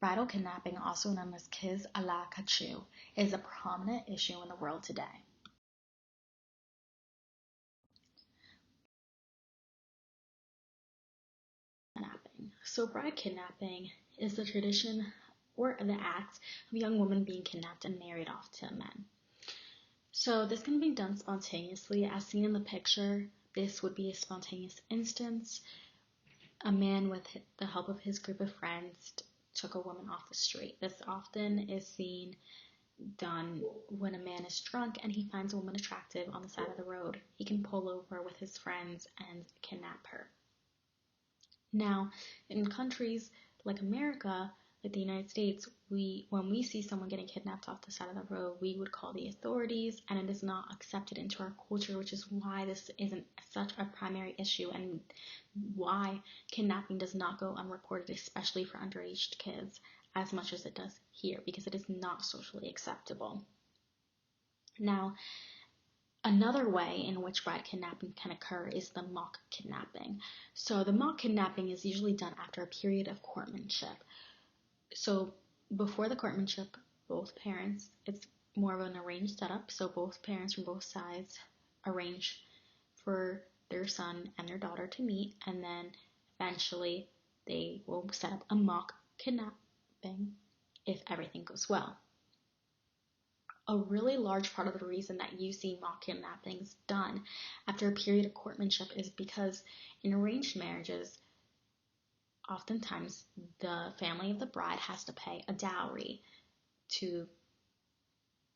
Bridal kidnapping, also known as kiss à la cachu, is a prominent issue in the world today. Kidnapping. So bride kidnapping is the tradition or the act of a young woman being kidnapped and married off to men. So this can be done spontaneously. As seen in the picture, this would be a spontaneous instance. A man, with the help of his group of friends, took a woman off the street. This often is done when a man is drunk and he finds a woman attractive on the side of the road. He can pull over with his friends and kidnap her. Now, in countries like America, like the United States, when we see someone getting kidnapped off the side of the road, we would call the authorities, and it is not accepted into our culture, which is why this isn't such a primary issue and why kidnapping does not go unreported, especially for underage kids, as much as it does here, because it is not socially acceptable. Now, another way in which bride kidnapping can occur is the mock kidnapping. So the mock kidnapping is usually done after a period of courtmanship. So before the courtmanship, both parents, it's more of an arranged setup, so both parents from both sides arrange for their son and their daughter to meet, and then eventually they will set up a mock kidnapping if everything goes well. A really large part of the reason that you see mock kidnappings done after a period of courtmanship is because in arranged marriages, oftentimes the family of the bride has to pay a dowry to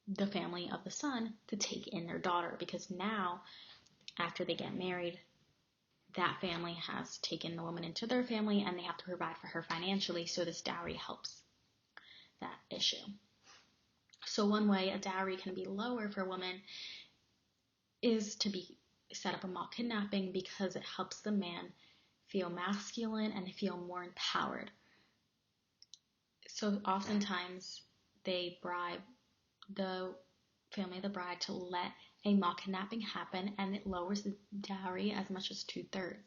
the family of the son to take in their daughter, because now, after they get married, that family has taken the woman into their family and they have to provide for her financially, so this dowry helps that issue. So one way a dowry can be lower for women is to be set up a mock kidnapping, because it helps the man feel masculine and feel more empowered. So oftentimes they bribe the family of the bride to let a mock kidnapping happen, and it lowers the dowry as much as 2/3.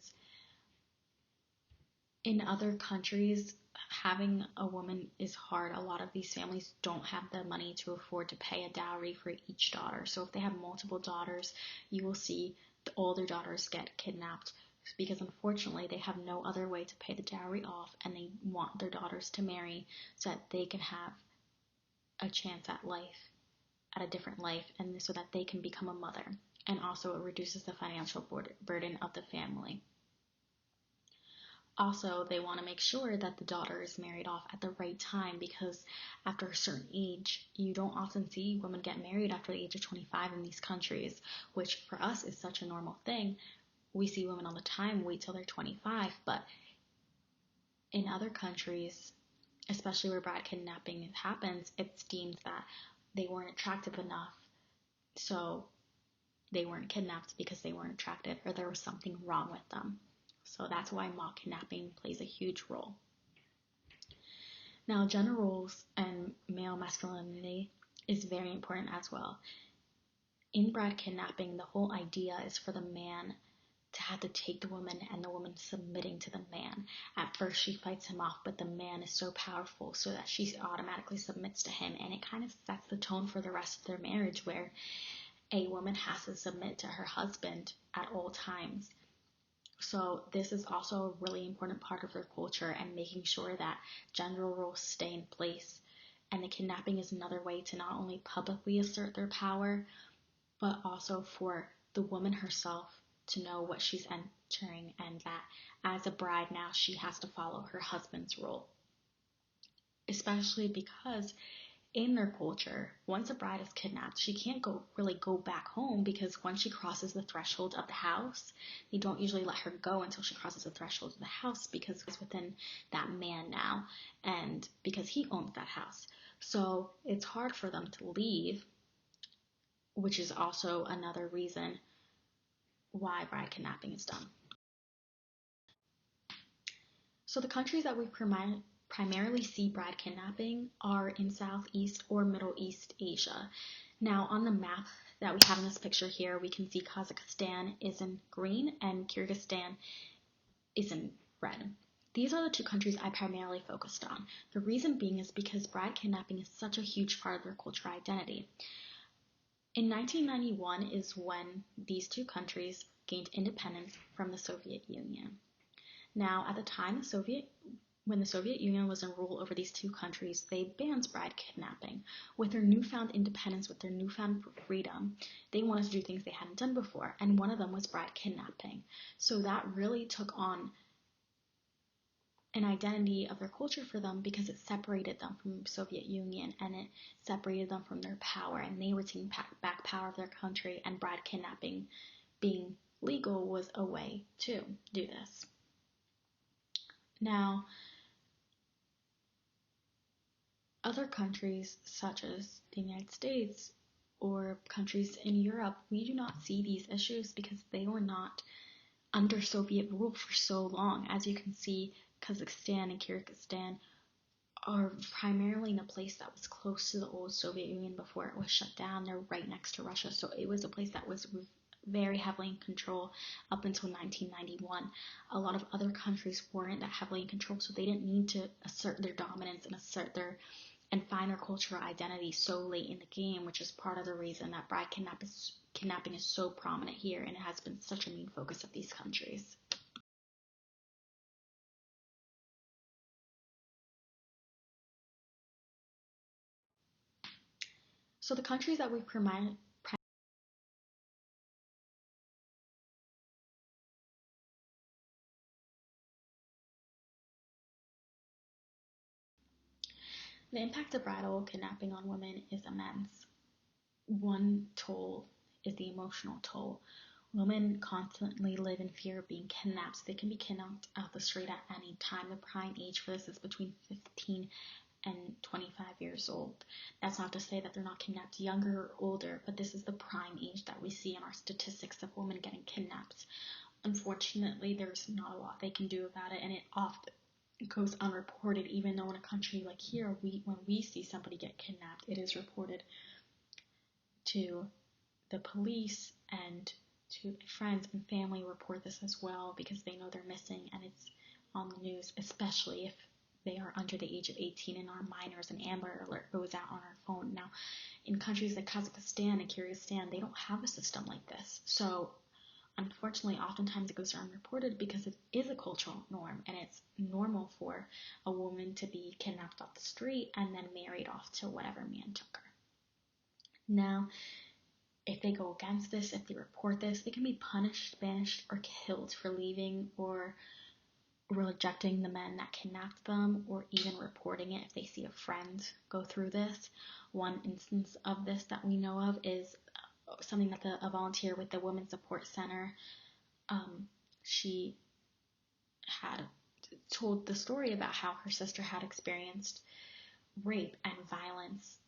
In other countries, having a woman is hard. A lot of these families don't have the money to afford to pay a dowry for each daughter. So if they have multiple daughters, you will see the older daughters get kidnapped, because unfortunately they have no other way to pay the dowry off, and they want their daughters to marry so that they can have a chance at life, at a different life, and so that they can become a mother. And also it reduces the financial burden of the family. Also, they want to make sure that the daughter is married off at the right time, because after a certain age, you don't often see women get married after the age of 25 in these countries, which for us is such a normal thing. We see women all the time wait till they're 25, but in other countries, especially where bride kidnapping happens, it's deemed that they weren't attractive enough, so they weren't kidnapped because they weren't attractive or there was something wrong with them. So that's why mock kidnapping plays a huge role. Now, gender roles and male masculinity is very important as well. In bride kidnapping, the whole idea is for the man to have to take the woman, and the woman submitting to the man. At first she fights him off, but the man is so powerful so that she automatically submits to him, and it kind of sets the tone for the rest of their marriage, where a woman has to submit to her husband at all times. So this is also a really important part of their culture, and making sure that gender roles stay in place. And the kidnapping is another way to not only publicly assert their power, but also for the woman herself to know what she's entering, and that as a bride now she has to follow her husband's role. Especially because in their culture, once a bride is kidnapped, she can't really go back home, because once she crosses the threshold of the house, they don't usually let her go until she crosses the threshold of the house, because it's within that man now, and because he owns that house. So it's hard for them to leave, which is also another reason why bride kidnapping is done. So the countries that we primarily see bride kidnapping are in Southeast or Middle East Asia. Now, on the map that we have in this picture here, we can see Kazakhstan is in green and Kyrgyzstan is in red. These are the two countries I primarily focused on. The reason being is because bride kidnapping is such a huge part of their cultural identity. In 1991 is when these two countries gained independence from the Soviet Union. Now, at the time, when the Soviet Union was in rule over these two countries, they banned bride kidnapping. With their newfound independence, with their newfound freedom, they wanted to do things they hadn't done before, and one of them was bride kidnapping. So that really took on an identity of their culture for them because it separated them from the Soviet Union and it separated them from their power, and they were taking back power of their country, and bride kidnapping being legal was a way to do this. Now, other countries such as the United States or countries in Europe, we do not see these issues because they were not under Soviet rule for so long. As you can see, Kazakhstan and Kyrgyzstan are primarily in a place that was close to the old Soviet Union before it was shut down. They're right next to Russia, so it was a place that was very heavily in control up until 1991. A lot of other countries weren't that heavily in control, so they didn't need to assert their dominance and find their cultural identity so late in the game, which is part of the reason that bride kidnapping is so prominent here, and it has been such a main focus of these countries. So the countries that we the impact of bridal kidnapping on women is immense. One toll is the emotional toll. Women constantly live in fear of being kidnapped. They can be kidnapped out the street at any time. The prime age for this is between 15 and 25 years old. That's not to say that they're not kidnapped younger or older, but this is the prime age that we see in our statistics of women getting kidnapped. Unfortunately, there's not a lot they can do about it, and it often goes unreported, even though in a country like here, when we see somebody get kidnapped, it is reported to the police, and to friends and family report this as well because they know they're missing, and it's on the news, especially if they are under the age of 18 and are minors. An Amber Alert goes out on our phone. Now, in countries like Kazakhstan and Kyrgyzstan, they don't have a system like this. So, unfortunately, oftentimes it goes unreported because it is a cultural norm, and it's normal for a woman to be kidnapped off the street and then married off to whatever man took her. Now, if they go against this, if they report this, they can be punished, banished, or killed for leaving or rejecting the men that kidnapped them, or even reporting it if they see a friend go through this. One instance of this that we know of is something that a volunteer with the Women's Support Center, she had told the story about how her sister had experienced rape and violence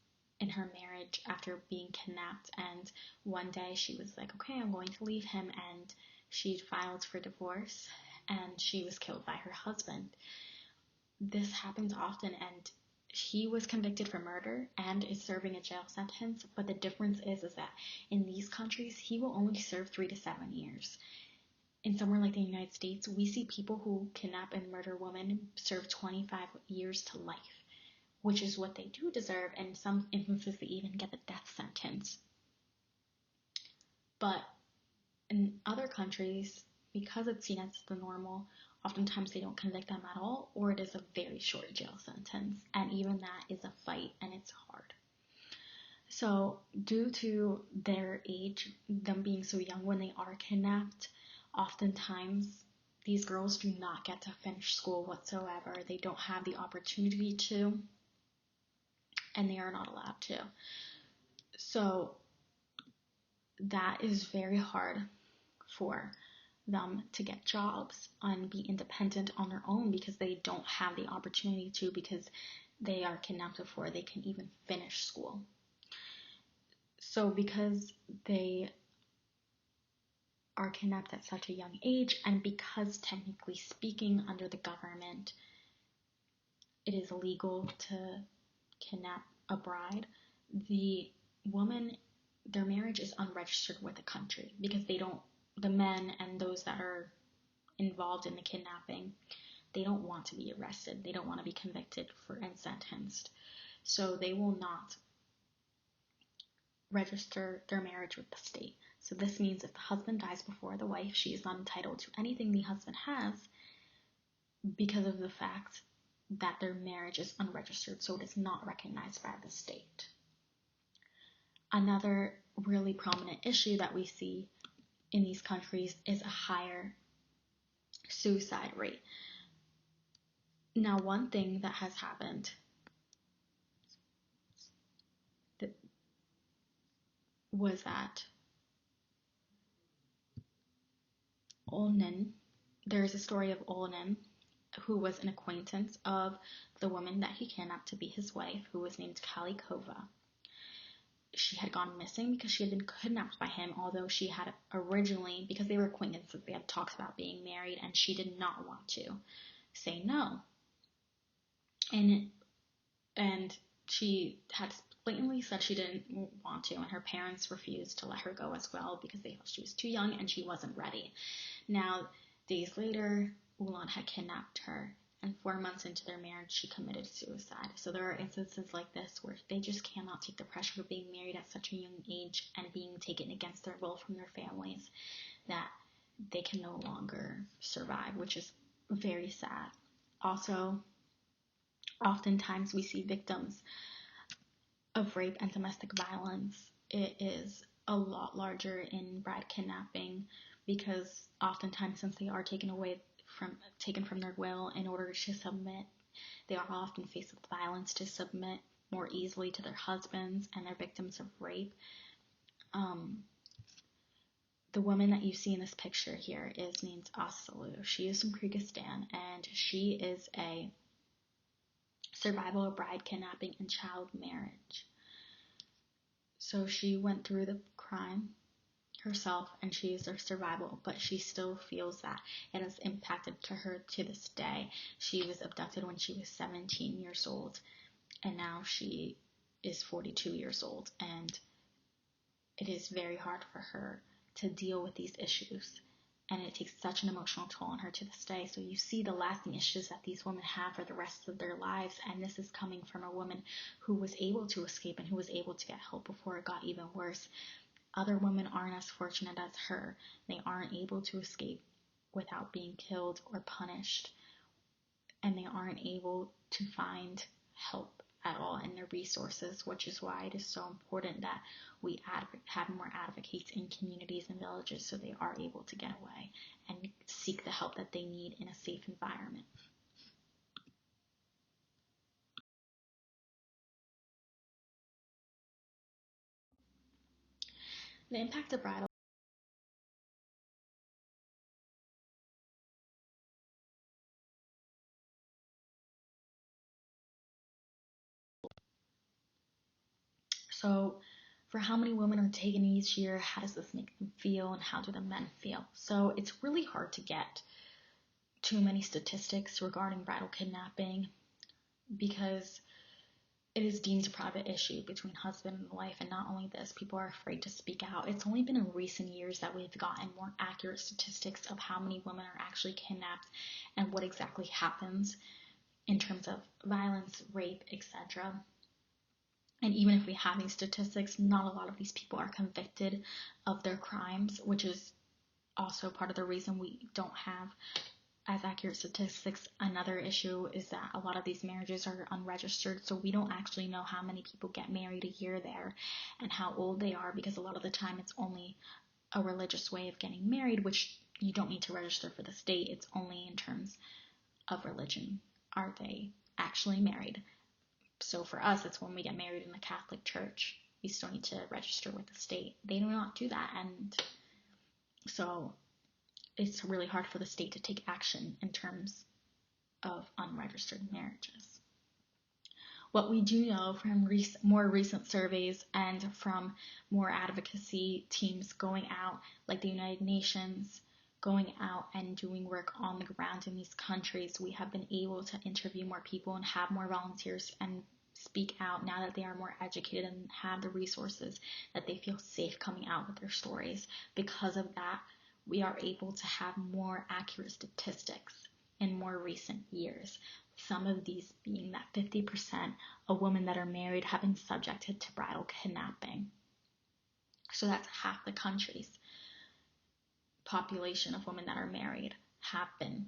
in her marriage after being kidnapped, and one day she was like, okay, I'm going to leave him, and she filed for divorce, and she was killed by her husband. This happens often, and he was convicted for murder and is serving a jail sentence, but the difference is that in these countries, he will only serve 3 to 7 years. In somewhere like the United States, we see people who kidnap and murder women serve 25 years to life, which is what they do deserve, and in some instances they even get the death sentence. But in other countries, because it's seen as the normal, oftentimes they don't convict them at all, or it is a very short jail sentence, and even that is a fight, and it's hard. So due to their age, them being so young when they are kidnapped, oftentimes these girls do not get to finish school whatsoever. They don't have the opportunity to, and they are not allowed to. So that is very hard for them to get jobs and be independent on their own because they don't have the opportunity to, because they are kidnapped before they can even finish school. So because they are kidnapped at such a young age, and because technically speaking under the government it is illegal to kidnap a bride, the woman, their marriage is unregistered with the country because the men and those that are involved in the kidnapping, they don't want to be arrested. They don't want to be convicted and sentenced. So they will not register their marriage with the state. So this means if the husband dies before the wife, she is not entitled to anything the husband has because of the fact that their marriage is unregistered, so it is not recognized by the state. Another really prominent issue that we see in these countries is a higher suicide rate. Now, one thing that has happened was that there's a story of Olnen, who was an acquaintance of the woman that he kidnapped to be his wife, who was named Kalikova. She had gone missing because she had been kidnapped by him, although she had originally, because they were acquaintances, they had talks about being married, and she did not want to say no. And she had blatantly said she didn't want to, and her parents refused to let her go as well because they felt she was too young and she wasn't ready. Now, days later, Ulan had kidnapped her, and 4 months into their marriage, she committed suicide. So there are instances like this where they just cannot take the pressure of being married at such a young age and being taken against their will from their families, that they can no longer survive, which is very sad. Also, oftentimes we see victims of rape and domestic violence. It is a lot larger in bride kidnapping because oftentimes, since they are taken from their will in order to submit, they are often faced with violence to submit more easily to their husbands, and they're victims of rape. The woman that you see in this picture here is named Assalu. She is from Kyrgyzstan, and she is a survivor of bride kidnapping and child marriage. So she went through the crime herself, and she is a survivor, but she still feels that it has impacted to her to this day. She was abducted when she was 17 years old, and now she is 42 years old, and it is very hard for her to deal with these issues, and it takes such an emotional toll on her to this day. So you see the lasting issues that these women have for the rest of their lives, and this is coming from a woman who was able to escape and who was able to get help before it got even worse. Other women aren't as fortunate as her. They aren't able to escape without being killed or punished, and they aren't able to find help at all in their resources, which is why it is so important that we have more advocates in communities and villages so they are able to get away and seek the help that they need in a safe environment. The impact of bridal So for how many women are taken each year, how does this make them feel, and how do the men feel? So it's really hard to get too many statistics regarding bridal kidnapping because it is deemed a private issue between husband and wife, and not only this, people are afraid to speak out. It's only been in recent years that we've gotten more accurate statistics of how many women are actually kidnapped and what exactly happens in terms of violence, rape, etc. And even if we have these statistics, not a lot of these people are convicted of their crimes, which is also part of the reason we don't have as accurate statistics. Another issue is that a lot of these marriages are unregistered, so we don't actually know how many people get married a year there and how old they are, because a lot of the time it's only a religious way of getting married, which you don't need to register for the state. It's only in terms of religion. Are they actually married? So for us, it's when we get married in the Catholic Church. We still need to register with the state. They do not do that, and so it's really hard for the state to take action in terms of unregistered marriages. What we do know from more recent surveys and from more advocacy teams going out, like the United Nations, going out and doing work on the ground in these countries, we have been able to interview more people and have more volunteers and speak out now that they are more educated and have the resources, that they feel safe coming out with their stories. Because of that, we are able to have more accurate statistics. in more recent years. Some of these being that 50% of women that are married have been subjected to bridal kidnapping. So that's half the country's population of women that are married have been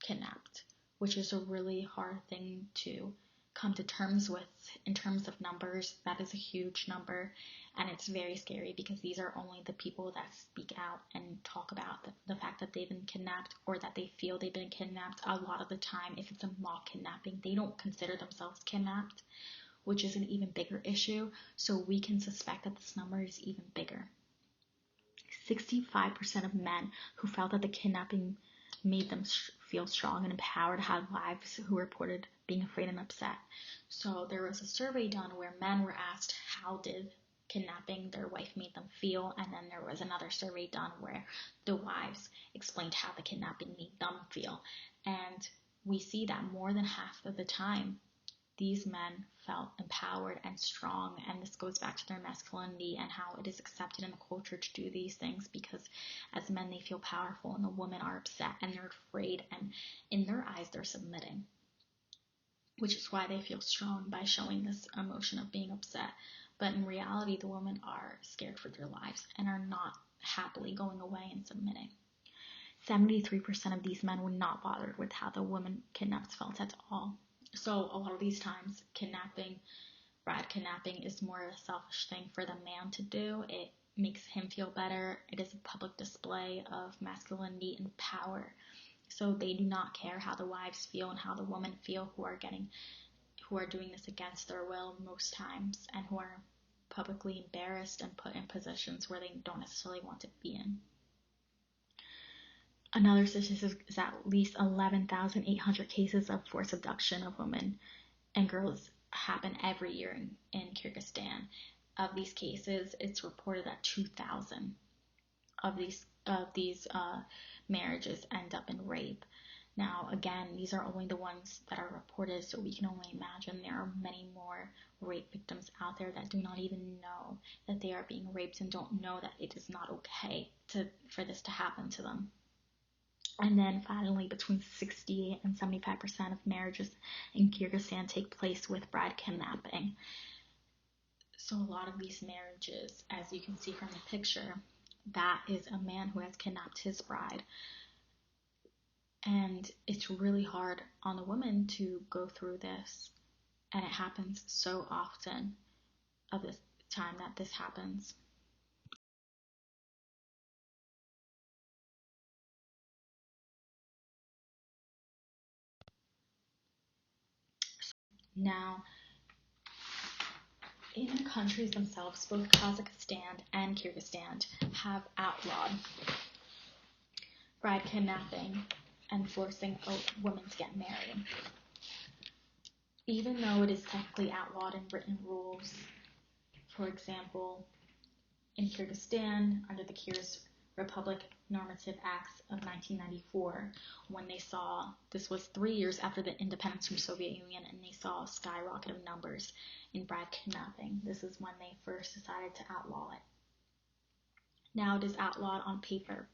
kidnapped, which is a really hard thing to come to terms with in terms of numbers. That is a huge number, and it's very scary because these are only the people that speak out and talk about the fact that they've been kidnapped or that they feel they've been kidnapped. A lot of the time, if it's a mock kidnapping, they don't consider themselves kidnapped, which is an even bigger issue. So we can suspect that this number is even bigger. 65% of men who felt that the kidnapping made them feel strong and empowered had wives who reported being afraid and upset. So there was a survey done where men were asked how did kidnapping their wife made them feel, and then there was another survey done where the wives explained how the kidnapping made them feel. And we see that more than half of the time these men felt empowered and strong, and this goes back to their masculinity and how it is accepted in the culture to do these things, because as men they feel powerful and the women are upset and they're afraid, and in their eyes they're submitting, which is why they feel strong by showing this emotion of being upset. But in reality, the women are scared for their lives and are not happily going away and submitting. 73% of these men were not bothered with how the women kidnapped felt at all. So a lot of these times, bride kidnapping is more a selfish thing for the man to do. It makes him feel better. It is a public display of masculinity and power. So they do not care how the wives feel and how the women feel who are doing this against their will most times, and who are publicly embarrassed and put in positions where they don't necessarily want to be in. Another statistic is at least 11,800 cases of forced abduction of women and girls happen every year in Kyrgyzstan. Of these cases, it's reported that 2,000 of these marriages end up in rape. Now, again, these are only the ones that are reported, so we can only imagine there are many more rape victims out there that do not even know that they are being raped and don't know that it is not okay for this to happen to them. And then finally, between 68 and 75% of marriages in Kyrgyzstan take place with bride kidnapping. So a lot of these marriages, as you can see from the picture, that is a man who has kidnapped his bride. And it's really hard on the woman to go through this. And it happens so often of this time that this happens. Now, in the countries themselves, both Kazakhstan and Kyrgyzstan have outlawed bride kidnapping and forcing a woman to get married. Even though it is technically outlawed in written rules, for example, in Kyrgyzstan, under the Kyrgyz Republic Normative Acts of 1994, when they saw, this was 3 years after the independence from Soviet Union, and they saw a skyrocket of numbers in bride kidnapping. This is when they first decided to outlaw it. Now it is outlawed on paper,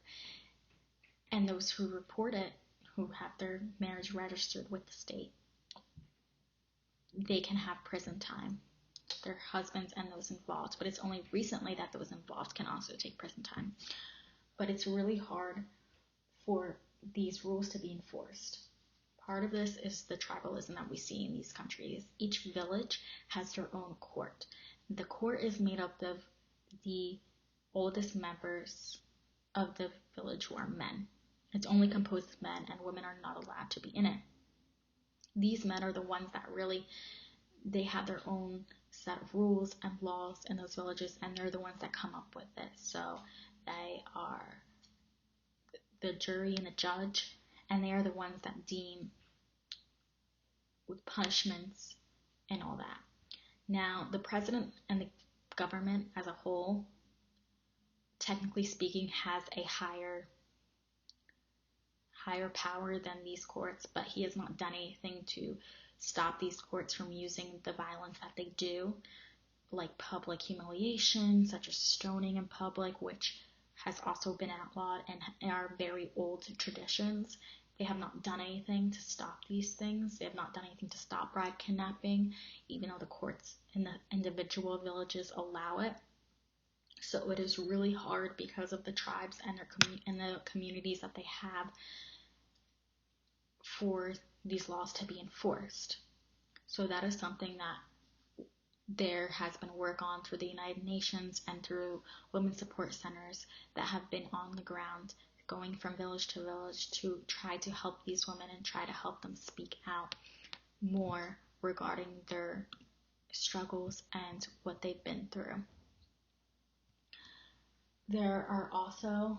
and those who report it, who have their marriage registered with the state, they can have prison time. Their husbands and those involved, but it's only recently that those involved can also take prison time. But it's really hard for these rules to be enforced. Part of this is the tribalism that we see in these countries. Each village has their own court. The court is made up of the oldest members of the village who are men. It's only composed of men, and women are not allowed to be in it. These men are the ones that really, they have their own set of rules and laws in those villages, and they're the ones that come up with it. So they are the jury and the judge, and they are the ones that deem with punishments and all that. Now, the president and the government as a whole, technically speaking, has a higher power than these courts, but he has not done anything to stop these courts from using the violence that they do, like public humiliation, such as stoning in public, which has also been outlawed and are very old traditions. they have not done anything to stop these things. They have not done anything to stop bride kidnapping, even though the courts in the individual villages allow it. So it is really hard because of the tribes and the communities that they have for these laws to be enforced. So that is something that there has been work on through the United Nations and through women's support centers that have been on the ground, going from village to village to try to help these women and try to help them speak out more regarding their struggles and what they've been through. There are also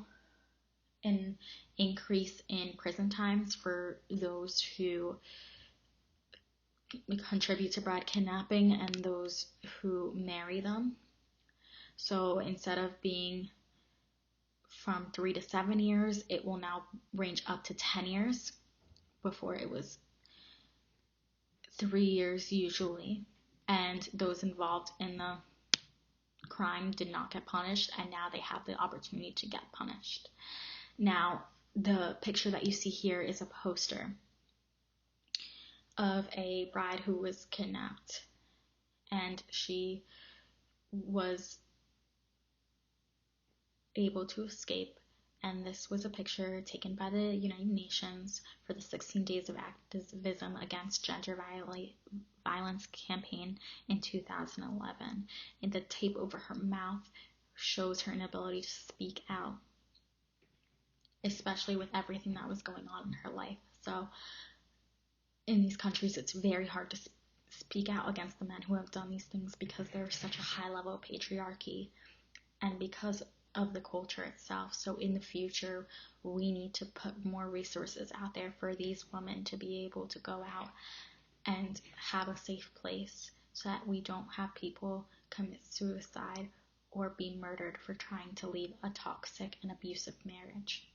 an increase in prison times for those who contribute to bride kidnapping and those who marry them. So instead of being from 3 to 7 years, it will now range up to 10 years. Before it was 3 years usually, and those involved in the crime did not get punished, and now they have the opportunity to get punished. Now, the picture that you see here is a poster of a bride who was kidnapped, and she was able to escape. And this was a picture taken by the United Nations for the 16 Days of Activism Against Gender Violence campaign in 2011. And the tape over her mouth shows her inability to speak out, especially with everything that was going on in her life. So in these countries, it's very hard to speak out against the men who have done these things because there's such a high level of patriarchy and because of the culture itself. So in the future, we need to put more resources out there for these women to be able to go out and have a safe place so that we don't have people commit suicide or be murdered for trying to leave a toxic and abusive marriage.